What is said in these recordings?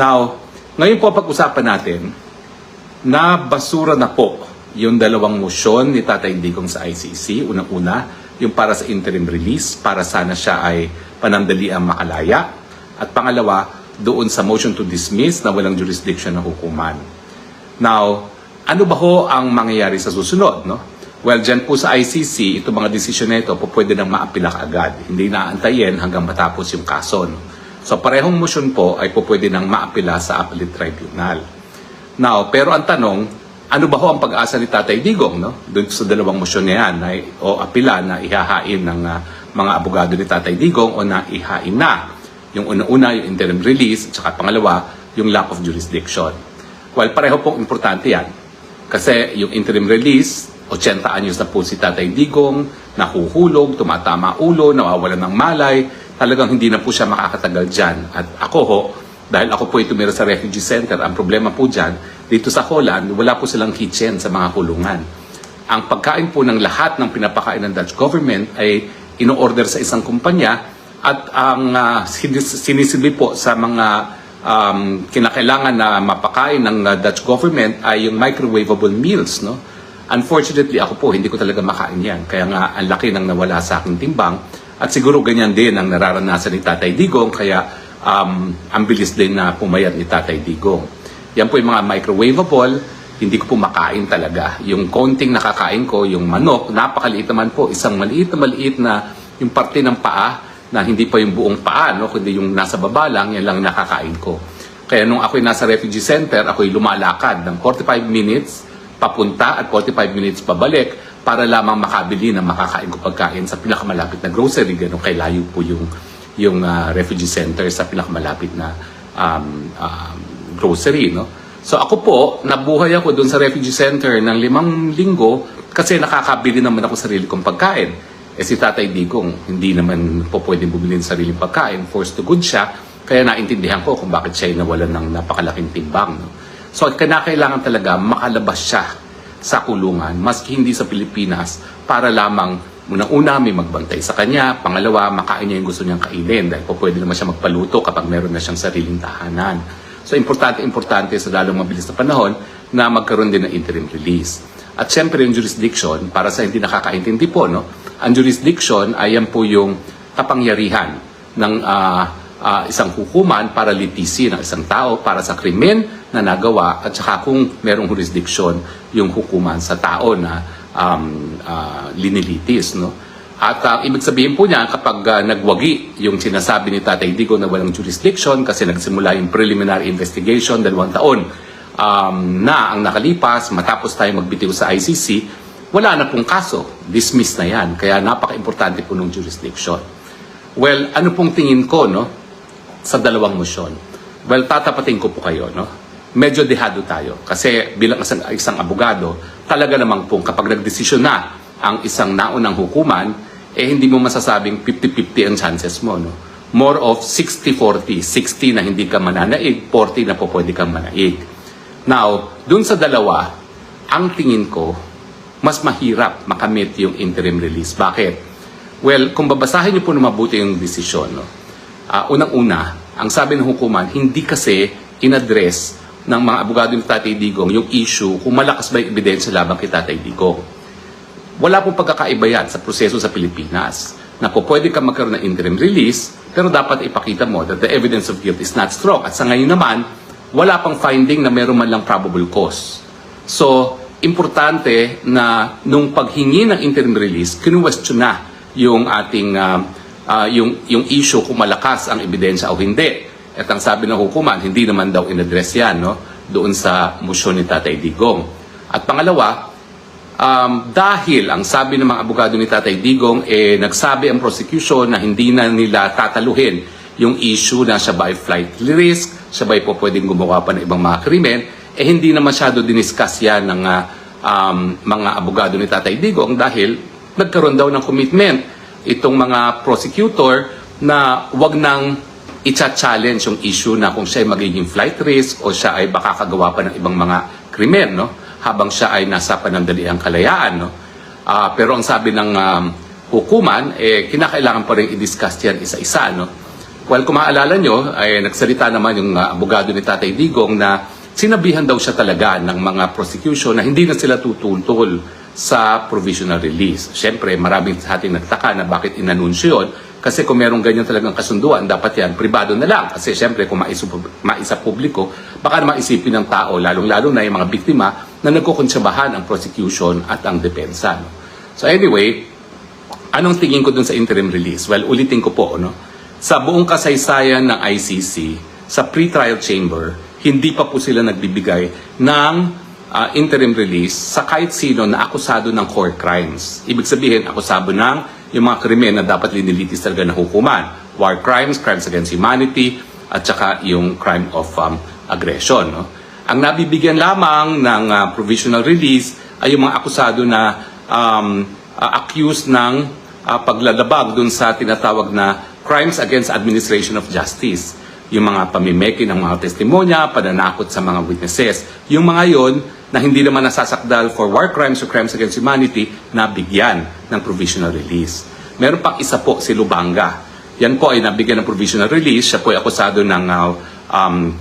Now, ngayon po pag-usapan natin na basura na po yung dalawang motion ni Tatay Digong sa ICC. Unang-una, yung para sa interim release, para sana siya ay panandaliang makalaya. At pangalawa, doon sa motion to dismiss na walang jurisdiction ng hukuman. Now, ano ba ho ang mangyayari sa susunod? No? Well, dyan po sa ICC, itong mga desisyon na ito po pwede nang maapila agad. Hindi naantayin hanggang matapos yung kaso. No? So parehong motion po ay po pwede nang maapila sa Appellate Tribunal. Now, pero ang tanong, ano ba ho ang pag-asa ni Tatay Digong, no? Doon sa dalawang motion na yan, o apila na ihahain ng mga abogado ni Tatay Digong o na ihain na. Yung una-una, yung interim release, at saka pangalawa, yung lack of jurisdiction. Well, pareho pong importante yan. Kasi yung interim release, 80 anyos na po si Tatay Digong, nahuhulog, tumatama ulo, nawawalan ng malay, talagang hindi na po siya makakatagal dyan. At ako ho, dahil ako po ay tumira sa refugee center, ang problema po dyan, dito sa Holland, wala po silang kitchen sa mga kulungan. Ang pagkain po ng lahat ng pinapakain ng Dutch government ay ino-order sa isang kumpanya at ang sinisibli po sa mga kinakailangan na mapakain ng Dutch government ay yung microwavable meals. No? Unfortunately, ako po, hindi ko talaga makain yan. Kaya nga, ang laki nang nawala sa aking timbang. At siguro ganyan din ang nararanasan ni Tatay Digong, kaya ang bilis din na pumayat ni Tatay Digong. Yan po yung mga microwavable, hindi ko po makain talaga. Yung konting nakakain ko, yung manok, napakaliit naman po, isang maliit na yung parte ng paa, na hindi pa yung buong paa, no? Kundi yung nasa baba lang, yan lang nakakain ko. Kaya nung ako'y nasa refugee center, ako'y lumalakad ng 45 minutes papunta at 45 minutes pabalik, para lamang makabili ng makakain ko pagkain sa pinakamalapit na grocery. Ganun kay layo po yung refugee center sa pinakamalapit na grocery. No? So ako po, nabuhay ako doon sa refugee center ng 5 linggo kasi nakakabili naman ako sarili kong pagkain. Eh si Tatay Digong, hindi naman po pwedeng bumili ng sariling pagkain. Forced to good siya. Kaya naintindihan ko kung bakit siya nawalan ng napakalaking timbang. No? So kailangan talaga makalabas siya sa kulungan, maski hindi sa Pilipinas, para lamang unang-una may magbantay sa kanya, pangalawa, makain niya yung gusto niyang kainin dahil po pwede naman siya magpaluto kapag meron na siyang sariling tahanan. So importante sa lalong mabilis na panahon na magkaroon din ng interim release. At syempre yung jurisdiction, para sa hindi nakakaintindi po, no? Ang jurisdiction ay yan po yung kapangyarihan ng isang hukuman para litisin ng isang tao para sa krimen na nagawa at saka kung merong jurisdiction yung hukuman sa tao na linilitis. No? At ibig sabihin po niya kapag nagwagi yung sinasabi ni Tatay Digong na walang jurisdiction kasi nagsimula yung preliminary investigation 2 taon na ang nakalipas matapos tayo magbitiw sa ICC, wala na pong kaso. Dismiss na yan. Kaya napaka-importante po ng jurisdiction. Well, ano pong tingin ko, no? Sa dalawang motion. Well, tatapatin ko po kayo, no? Medyo dehado tayo. Kasi bilang isang abogado, talaga namang pong kapag nagdesisyon na ang isang naunang hukuman, eh hindi mo masasabing 50-50 ang chances mo, no? More of 60-40. 60 na hindi ka mananaig, 40 na po pwede kang manaig. Now, dun sa dalawa, ang tingin ko, mas mahirap makamit yung interim release. Bakit? Well, kung babasahin niyo po na mabuti yung desisyon, no? Unang-una, ang sabi ng hukuman, hindi kasi in-address ng mga abogado ni Tatay Digong yung issue kung malakas ba yung ebidensya labang kay Tatay Digong. Wala pong pagkakaiba yan sa proseso sa Pilipinas na po pwede ka magkaroon ng interim release pero dapat ipakita mo that the evidence of guilt is not strong. At sa ngayon naman, wala pang finding na meron man lang probable cause. So, importante na nung paghingi ng interim release, kinuwestiyon na yung ating yung issue kung malakas ang ebidensya o hindi. At ang sabi ng hukuman, hindi naman daw in-address yan, no? Doon sa motion ni Tatay Digong. At pangalawa, dahil ang sabi ng mga abogado ni Tatay Digong, nagsabi ang prosecution na hindi na nila tataluhin yung issue na siya ba ay flight risk, siya ba ay po pwedeng gumawa pa ng ibang mga krimen, hindi na masyado diniscuss yan ng mga abogado ni Tatay Digong dahil nagkaroon daw ng commitment itong mga prosecutor na wag nang i-challenge yung issue na kung siya ay magiging flight risk o siya ay baka kagawa pa ng ibang mga krimen, no? Habang siya ay nasa panandaliang kalayaan. No? Pero ang sabi ng hukuman, kinakailangan pa rin i-discuss yan isa-isa. No? Well, kung maalala nyo, ay nagsalita naman yung abogado ni Tatay Digong na sinabihan daw siya talaga ng mga prosecution na hindi na sila tutultol sa provisional release. Siyempre, maraming sa ating nagtaka na bakit inanunsyo yun. Kasi kung merong ganyan talagang kasunduan, dapat yan pribado na lang. Kasi siyempre, kung maisa publiko, baka naman isipin ng tao, lalong-lalo na yung mga biktima, na nagkukonsabahan ang prosecution at ang depensa. No? So anyway, anong tingin ko dun sa interim release? Well, ulitin ko po, no? Sa buong kasaysayan ng ICC, sa pre-trial chamber, hindi pa po sila nagbibigay ng interim release sa kahit sino na akusado ng core crimes. Ibig sabihin, akusado ng yung mga krimen na dapat linilitis talaga na hukuman. War crimes, crimes against humanity, at saka yung crime of aggression. No? Ang nabibigyan lamang ng provisional release ay yung mga akusado na accused ng paglalabag dun sa tinatawag na crimes against administration of justice. Yung mga pamimeki ng mga testimonya, pananakot sa mga witnesses. Yung mga yon na hindi naman nasasakdal for war crimes or crimes against humanity, nabigyan ng provisional release. Meron pang isa po, si Lubanga. Yan po ay nabigyan ng provisional release. Siya po ay akusado ng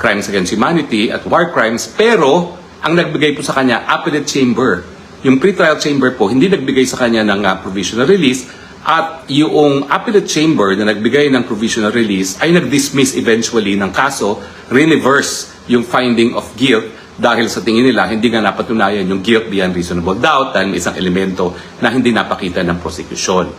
crimes against humanity at war crimes. Pero, ang nagbigay po sa kanya, appellate chamber. Yung pre-trial chamber po, hindi nagbigay sa kanya ng provisional release. At yung appellate chamber na nagbigay ng provisional release ay nag-dismiss eventually ng kaso, reverse yung finding of guilt dahil sa tingin nila hindi nga napatunayan yung guilt beyond reasonable doubt dahil may isang elemento na hindi napakita ng prosecution.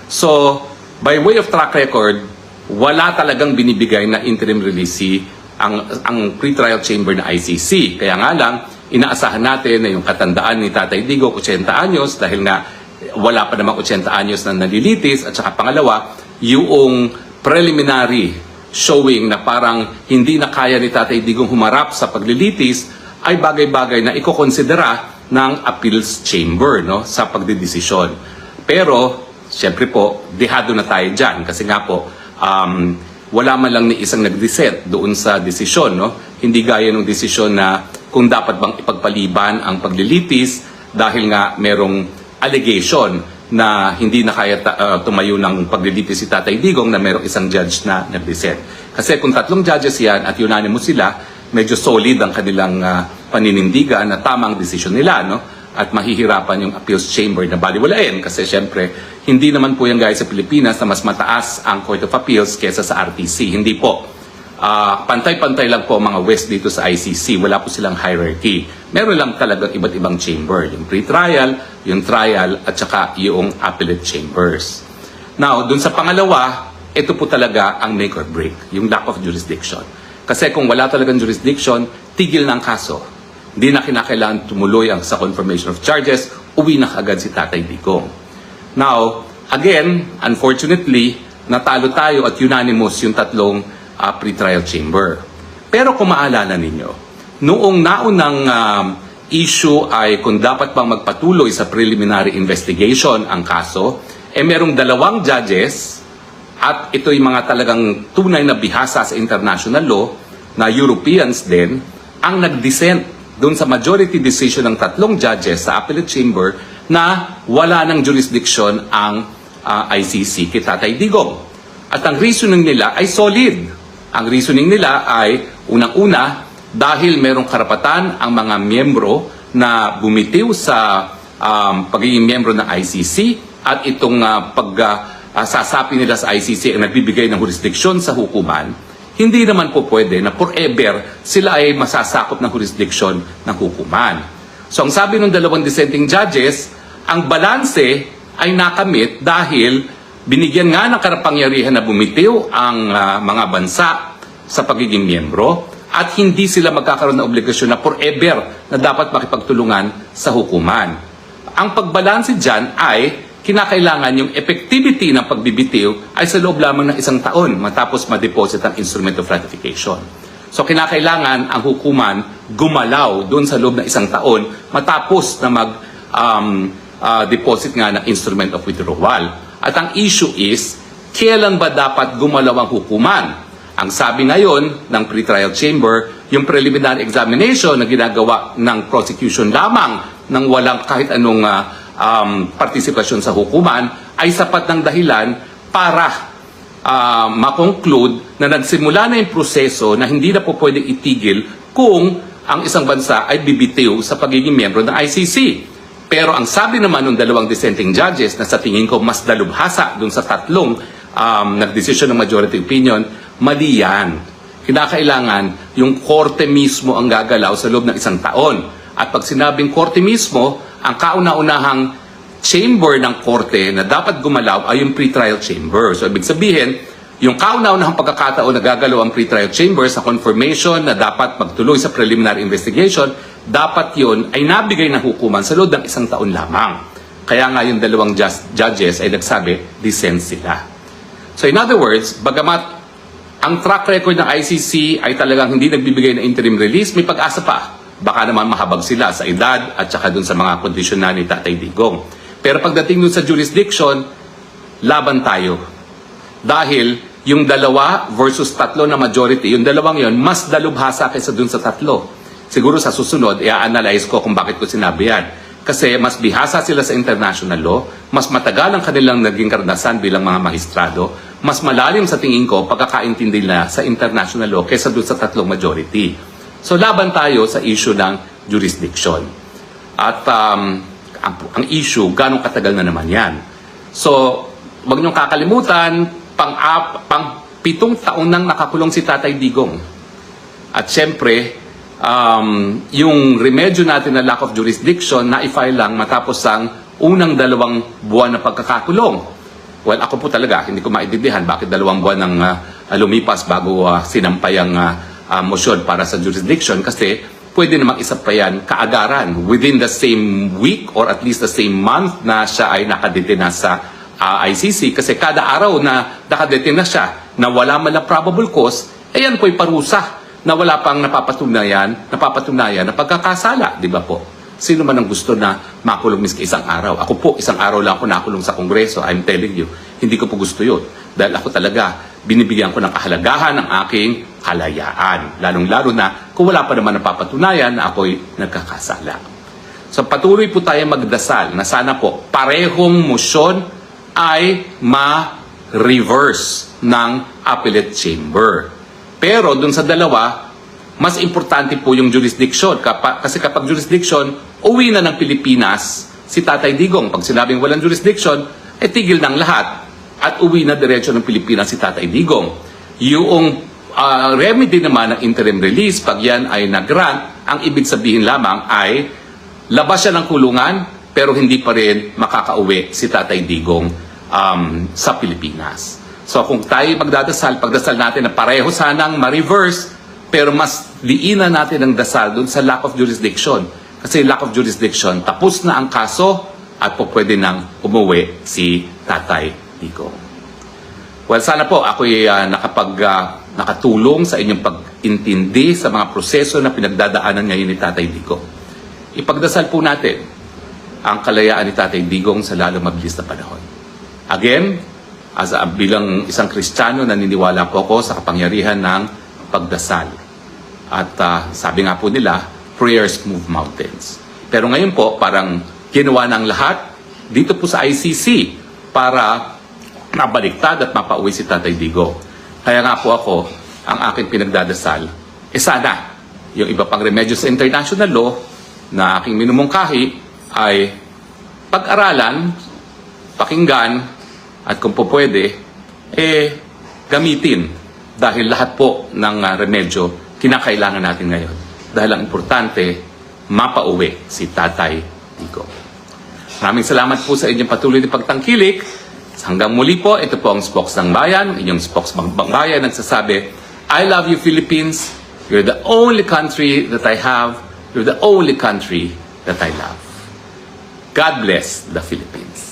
So, by way of track record, wala talagang binibigay na interim release ang pre-trial chamber na ICC. Kaya nga lang, inaasahan natin na yung katandaan ni Tatay Digong 80 anyos dahil nga wala pa namang 80 anyos na nalilitis at saka pangalawa, yung preliminary showing na parang hindi na kaya ni Tatay Digong humarap sa paglilitis ay bagay-bagay na ikokonsidera ng appeals chamber no, sa pagdedesisyon. Pero, siyempre po, dehado na tayo dyan kasi nga po, wala man lang ni isang nag-dissent doon sa desisyon. No? Hindi gaya ng desisyon na kung dapat bang ipagpaliban ang paglilitis dahil nga merong allegation na hindi na kaya tumayo ng paglilitis si Tatay Digong na merong isang judge na nag-dissent. Kasi kung 3 judges yan at unanimous sila, medyo solid ang kanilang paninindigan na tamang desisyon nila, no? At mahihirapan yung appeals chamber na baliwalain kasi syempre, hindi naman po yan guys sa Pilipinas na mas mataas ang Court of Appeals kesa sa RTC. Hindi po. Pantay-pantay lang po mga West dito sa ICC. Wala po silang hierarchy. Meron lang talagang iba't ibang chamber. Yung pre-trial, yung trial, at saka yung appellate chambers. Now, dun sa pangalawa, ito po talaga ang make or break, yung lack of jurisdiction. Kasi kung wala talagang jurisdiction, tigil na ang kaso. Hindi na kinakailangan tumuloy sa confirmation of charges, uwi na kaagad si Tatay Digong. Now, again, unfortunately, natalo tayo at unanimous yung 3 pre-trial chamber. Pero kung maalala ninyo, noong naunang issue ay kung dapat bang magpatuloy sa preliminary investigation ang kaso, merong 2 judges at ito yung mga talagang tunay na bihasa sa international law na Europeans din ang nag-dissent doon sa majority decision ng 3 judges sa appellate chamber na wala ng jurisdiction ang ICC kay Tatay Digong. At ang reasoning nila ay solid. Ang reasoning nila ay unang-una dahil merong karapatan ang mga miyembro na bumitiw sa pagiging miyembro ng ICC at itong sasapi nila sa ICC ang nagbibigay ng jurisdiksyon sa hukuman, hindi naman po pwede na forever sila ay masasakop ng jurisdiksyon ng hukuman. So ang sabi ng 2 dissenting judges, ang balanse ay nakamit dahil binigyan nga ng karapangyarihan na bumitiw ang mga bansa sa pagiging miyembro at hindi sila magkakaroon ng obligasyon na forever na dapat makipagtulungan sa hukuman. Ang pagbalanse dyan ay kinakailangan yung effectivity ng pagbibitiw ay sa loob lamang ng 1 taon matapos ma-deposit ang instrument of ratification. So kinakailangan ang hukuman gumalaw doon sa loob ng 1 taon matapos na mag-deposit nga ng instrument of withdrawal. At ang issue is, kailan ba dapat gumalaw ang hukuman? Ang sabi ngayon ng pre-trial chamber, yung preliminary examination na ginagawa ng prosecution lamang ng walang kahit anong partisipasyon sa hukuman ay sapat ng dahilan para makonclude na nagsimula na yung proseso na hindi na po pwedeng itigil kung ang isang bansa ay bibitiw sa pagiging miyembro ng ICC. Pero ang sabi naman ng dalawang dissenting judges na sa tingin ko mas dalubhasa dun sa tatlong nagdesisyon ng majority opinion, mali yan. Kinakailangan yung korte mismo ang gagalaw sa loob ng isang taon. At pag sinabing korte mismo, ang kauna-unahang chamber ng korte na dapat gumalaw ay yung pretrial chamber. So, ibig sabihin, yung kauna-unahang pagkakataon na gagalaw ang pretrial chamber sa confirmation na dapat magtuloy sa preliminary investigation, dapat yon ay nabigay ng hukuman sa loob ng isang taon lamang. Kaya nga yung dalawang judges ay nagsabi, dissent sila. So, in other words, bagamat ang track record ng ICC ay talagang hindi nagbibigay ng interim release, may pag-asa pa. Baka naman mahabag sila sa edad at saka dun sa mga kondisyon na ni Tatay Digong. Pero pagdating dun sa jurisdiction, laban tayo. Dahil yung 2 versus 3 na majority, yung dalawang yon mas dalubhasa kaysa dun sa 3. Siguro sa susunod, i-analyze ko kung bakit ko sinabi yan. Kasi mas bihasa sila sa international law, mas matagal ang kanilang naging karanasan bilang mga magistrado, mas malalim sa tingin ko pagkakaintindi nila sa international law kaysa dun sa 3 majority. So laban tayo sa issue ng jurisdiction. At ang issue, ganong katagal na naman yan. So, wag niyong kakalimutan, pang 7 taon nang nakakulong si Tatay Digong. At syempre, yung remedyo natin na lack of jurisdiction, na-file lang matapos ang unang 2 buwan na pagkakakulong. Well, ako po talaga, hindi ko maintindihan bakit 2 buwan nang lumipas bago sinampay ang motion para sa jurisdiction, kasi pwede namang isa pa yan kaagaran within the same week or at least the same month na siya ay nakadetain na sa ICC, kasi kada araw na nakadetain na siya na wala man na probable cause, ayan po'y parusa na wala pang napapatunayan na pagkakasala, di ba po? Sino man ang gusto na makulong miski isang araw? Ako po, isang araw lang ako nakulong sa Kongreso. I'm telling you, hindi ko po gusto yun. Dahil ako talaga, binibigyan ko ng kahalagahan ng aking kalayaan. Lalong-lalo na kung wala pa naman napapatunayan na ako'y nagkakasala. So patuloy po tayo magdasal na sana po parehong motion ay ma-reverse ng appellate chamber. Pero dun sa dalawa, mas importante po yung jurisdiction. Kasi kapag jurisdiction, uwi na ng Pilipinas si Tatay Digong. Pag sinabing walang jurisdiction, tigil ng lahat. At uwi na diretso ng Pilipinas si Tatay Digong. Yung remedy naman ng interim release, pag yan ay nag-grant, ang ibig sabihin lamang ay labas siya ng kulungan, pero hindi pa rin makakauwi si Tatay Digong sa Pilipinas. So kung tayo pagdasal natin na pareho sanang ma-reverse, pero mas diinan natin ang dasal dun sa lack of jurisdiction. Kasi lack of jurisdiction, tapos na ang kaso at po pwede nang umuwi si Tatay Digong. Well, sana po ako'y nakatulong sa inyong pag-intindi sa mga proseso na pinagdadaanan ngayon ni Tatay Digong. Ipagdasal po natin ang kalayaan ni Tatay Digong sa lalo mabilis na panahon. Again, bilang isang Kristiyano, naniniwala po ako sa kapangyarihan ng pagdasal. At sabi nga po nila, prayers move mountains. Pero ngayon po, parang ginawa ng lahat dito po sa ICC para mabaliktad at mapauwi si Tatay Digong. Kaya nga po ako, ang aking pinagdadasal, sana, yung iba pang remedyo sa international law na aking minumungkahi ay pag-aralan, pakinggan, at kung po pwede, gamitin. Dahil lahat po ng remedyo, kinakailangan natin ngayon. Dahil ang importante, mapauwi si Tatay Digong. Maraming salamat po sa inyong patuloy na pagtangkilik. Hanggang muli po, ito po ang Spokes ng Bayan. Inyong Spokes ng Bayan nagsasabi, I love you Philippines. You're the only country that I have. You're the only country that I love. God bless the Philippines.